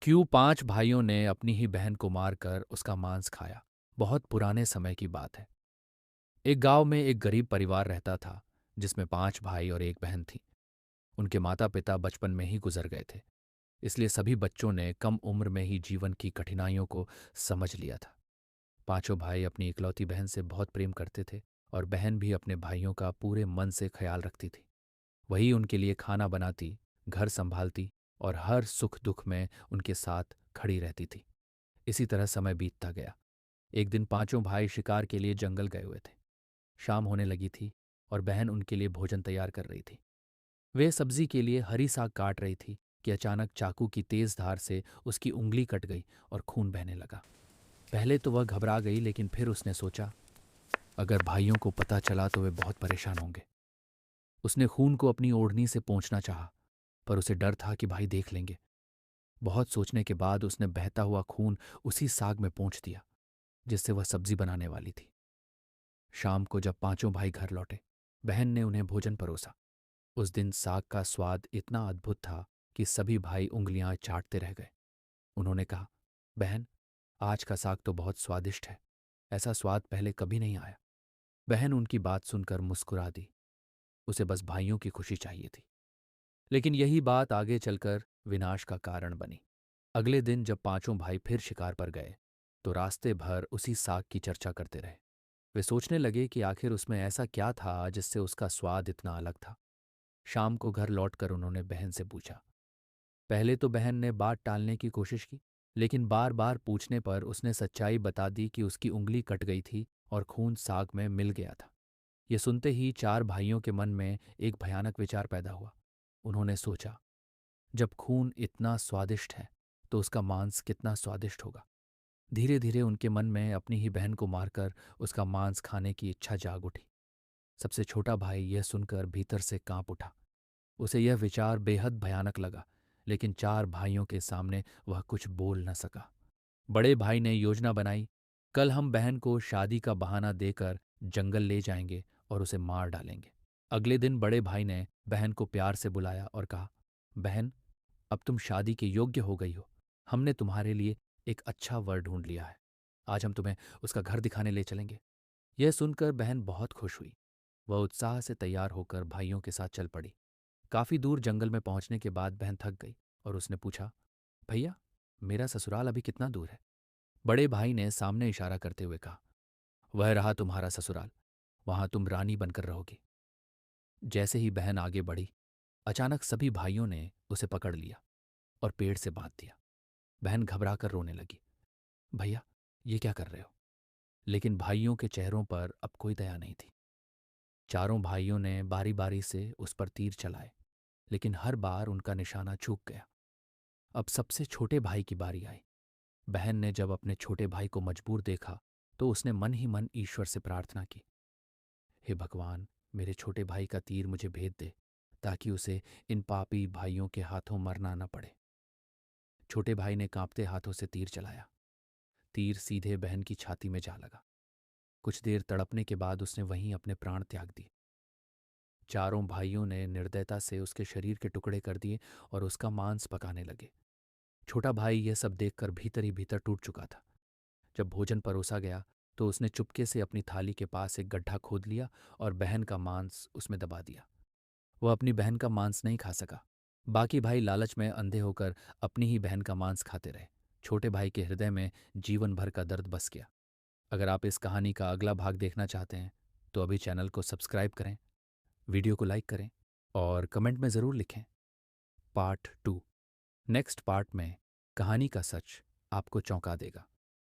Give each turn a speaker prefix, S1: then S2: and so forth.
S1: क्यों 5 भाइयों ने अपनी ही बहन को मारकर उसका मांस खाया। बहुत पुराने समय की बात है। एक गांव में एक गरीब परिवार रहता था, जिसमें 5 भाई और एक बहन थी। उनके माता पिता बचपन में ही गुजर गए थे, इसलिए सभी बच्चों ने कम उम्र में ही जीवन की कठिनाइयों को समझ लिया था। पांचों भाई अपनी इकलौती बहन से बहुत प्रेम करते थे, और बहन भी अपने भाइयों का पूरे मन से ख्याल रखती थी। वही उनके लिए खाना बनाती, घर संभालती और हर सुख दुख में उनके साथ खड़ी रहती थी। इसी तरह समय बीतता गया। एक दिन पांचों भाई शिकार के लिए जंगल गए हुए थे। शाम होने लगी थी और बहन उनके लिए भोजन तैयार कर रही थी। वे सब्जी के लिए हरी साग काट रही थी कि अचानक चाकू की तेज धार से उसकी उंगली कट गई और खून बहने लगा। पहले तो वह घबरा गई, लेकिन फिर उसने सोचा, अगर भाइयों को पता चला तो वे बहुत परेशान होंगे। उसने खून को अपनी ओढ़नी से पोंछना चाहा, पर उसे डर था कि भाई देख लेंगे। बहुत सोचने के बाद उसने बहता हुआ खून उसी साग में पोंछ दिया जिससे वह सब्जी बनाने वाली थी। शाम को जब पांचों भाई घर लौटे, बहन ने उन्हें भोजन परोसा। उस दिन साग का स्वाद इतना अद्भुत था कि सभी भाई उंगलियां चाटते रह गए। उन्होंने कहा, बहन, आज का साग तो बहुत स्वादिष्ट है। ऐसा स्वाद पहले कभी नहीं आया। बहन उनकी बात सुनकर मुस्कुरा दी। उसे बस भाइयों की खुशी चाहिए थी। लेकिन यही बात आगे चलकर विनाश का कारण बनी। अगले दिन जब पांचों भाई फिर शिकार पर गए, तो रास्ते भर उसी साग की चर्चा करते रहे। वे सोचने लगे कि आखिर उसमें ऐसा क्या था जिससे उसका स्वाद इतना अलग था। शाम को घर लौटकर उन्होंने बहन से पूछा। पहले तो बहन ने बात टालने की कोशिश की, लेकिन बार बार पूछने पर उसने सच्चाई बता दी कि उसकी उंगली कट गई थी और खून साग में मिल गया था। ये सुनते ही चार भाइयों के मन में एक भयानक विचार पैदा हुआ। उन्होंने सोचा, जब खून इतना स्वादिष्ट है तो उसका मांस कितना स्वादिष्ट होगा। धीरे धीरे उनके मन में अपनी ही बहन को मारकर उसका मांस खाने की इच्छा जाग उठी। सबसे छोटा भाई यह सुनकर भीतर से कांप उठा। उसे यह विचार बेहद भयानक लगा, लेकिन चार भाइयों के सामने वह कुछ बोल न सका। बड़े भाई ने योजना बनाई, कल हम बहन को शादी का बहाना देकर जंगल ले जाएंगे और उसे मार डालेंगे। अगले दिन बड़े भाई ने बहन को प्यार से बुलाया और कहा, बहन, अब तुम शादी के योग्य हो गई हो। हमने तुम्हारे लिए एक अच्छा वर ढूंढ लिया है। आज हम तुम्हें उसका घर दिखाने ले चलेंगे। यह सुनकर बहन बहुत खुश हुई। वह उत्साह से तैयार होकर भाइयों के साथ चल पड़ी। काफी दूर जंगल में पहुंचने के बाद बहन थक गई और उसने पूछा, भैया, मेरा ससुराल अभी कितना दूर है? बड़े भाई ने सामने इशारा करते हुए कहा, वह रहा तुम्हारा ससुराल। वहां तुम रानी बनकर रहोगी। जैसे ही बहन आगे बढ़ी, अचानक सभी भाइयों ने उसे पकड़ लिया और पेड़ से बांध दिया। बहन घबराकर रोने लगी। भैया, ये क्या कर रहे हो? लेकिन भाइयों के चेहरों पर अब कोई दया नहीं थी। चारों भाइयों ने बारी बारी से उस पर तीर चलाए, लेकिन हर बार उनका निशाना चूक गया। अब सबसे छोटे भाई की बारी आई। बहन ने जब अपने छोटे भाई को मजबूर देखा, तो उसने मन ही मन ईश्वर से प्रार्थना की, हे भगवान, मेरे छोटे भाई का तीर मुझे भेद दे, ताकि उसे इन पापी भाइयों के हाथों मरना न पड़े। छोटे भाई ने कांपते हाथों से तीर चलाया। तीर सीधे बहन की छाती में जा लगा। कुछ देर तड़पने के बाद उसने वहीं अपने प्राण त्याग दिए। चारों भाइयों ने निर्दयता से उसके शरीर के टुकड़े कर दिए और उसका मांस पकाने लगे। छोटा भाई यह सब देखकर भीतर ही भीतर टूट चुका था। जब भोजन परोसा गया, तो उसने चुपके से अपनी थाली के पास एक गड्ढा खोद लिया और बहन का मांस उसमें दबा दिया। वह अपनी बहन का मांस नहीं खा सका। बाकी भाई लालच में अंधे होकर अपनी ही बहन का मांस खाते रहे। छोटे भाई के हृदय में जीवन भर का दर्द बस गया। अगर आप इस कहानी का अगला भाग देखना चाहते हैं, तो अभी चैनल को सब्सक्राइब करें, वीडियो को लाइक करें और कमेंट में ज़रूर लिखें, पार्ट 2। नेक्स्ट पार्ट में कहानी का सच आपको चौंका देगा।